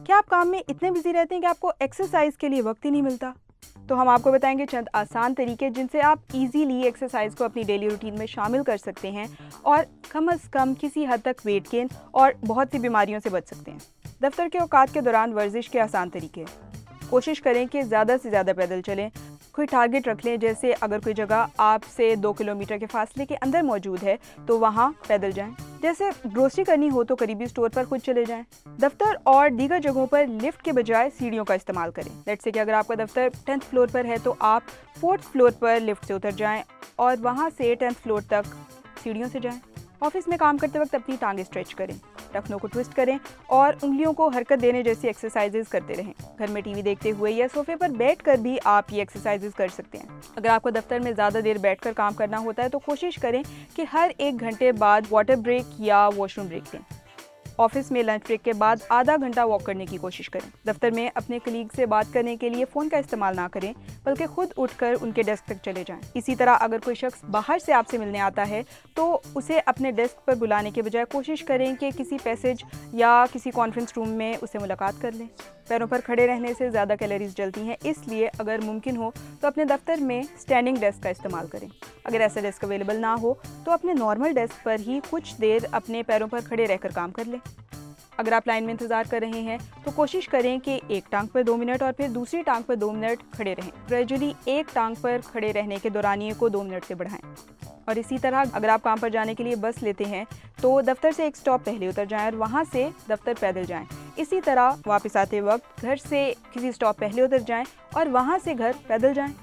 क्या आप काम में इतने बिजी रहते हैं कि आपको एक्सरसाइज के लिए वक्त ही नहीं मिलता? तो हम आपको बताएंगे चंद आसान तरीके जिनसे आप इजीली एक्सरसाइज को अपनी डेली रूटीन में शामिल कर सकते हैं और कम से कम किसी हद तक वेट गेन और बहुत सी बीमारियों से बच सकते हैं। दफ्तर के औकात के दौरान वर्जिश के आसान तरीके। कोशिश करें कि ज़्यादा से ज़्यादा पैदल चलें। कोई टारगेट रख लें, जैसे अगर कोई जगह आपसे 2 किलोमीटर के फासले के अंदर मौजूद है तो वहाँ पैदल जाएं। जैसे ग्रोसरी करनी हो तो करीबी स्टोर पर खुद चले जाएं। दफ्तर और दीगर जगहों पर लिफ्ट के बजाय सीढ़ियों का इस्तेमाल करें। लेट्स से कि अगर आपका दफ्तर 10th फ्लोर पर है तो आप 4th फ्लोर पर लिफ्ट से उतर जाएं और वहाँ से 10th फ्लोर तक सीढ़ियों से जाएं। ऑफिस में काम करते वक्त अपनी टांगें स्ट्रेच करें, टखनों को ट्विस्ट करें और उंगलियों को हरकत देने जैसी एक्सरसाइजेज करते रहें। घर में टीवी देखते हुए या सोफे पर बैठकर भी आप ये एक्सरसाइजेज कर सकते हैं। अगर आपको दफ्तर में ज़्यादा देर बैठकर काम करना होता है तो कोशिश करें कि हर 1 घंटे बाद वाटर ब्रेक या वॉशरूम ब्रेक लें। ऑफिस में लंच ब्रेक के बाद आधा घंटा वॉक करने की कोशिश करें। दफ्तर में अपने कलीग से बात करने के लिए फ़ोन का इस्तेमाल ना करें, बल्कि खुद उठकर उनके डेस्क तक चले जाएं। इसी तरह अगर कोई शख्स बाहर से आपसे मिलने आता है तो उसे अपने डेस्क पर बुलाने के बजाय कोशिश करें कि किसी पैसेज या किसी कॉन्फ्रेंस रूम में उससे मुलाकात कर लें। पैरों पर खड़े रहने से ज़्यादा कैलोरीज जलती हैं, इसलिए अगर मुमकिन हो तो अपने दफ्तर में स्टैंडिंग डेस्क का इस्तेमाल करें। अगर ऐसा डेस्क अवेलेबल ना हो तो अपने नॉर्मल डेस्क पर ही कुछ देर अपने पैरों पर खड़े रहकर काम कर लें। अगर आप लाइन में इंतज़ार कर रहे हैं तो कोशिश करें कि एक टांग पर 2 मिनट और फिर दूसरी टांग पर 2 मिनट खड़े रहें। ग्रेजुअली एक टांग पर खड़े रहने के दौरानिए को 2 मिनट से बढ़ाएं। और इसी तरह अगर आप काम पर जाने के लिए बस लेते हैं तो दफ्तर से एक स्टॉप पहले उतर जाएं और वहां से दफ्तर पैदल जाएं। इसी तरह वापस आते वक्त घर से किसी स्टॉप पहले उतर जाएं और वहां से घर पैदल जाएं।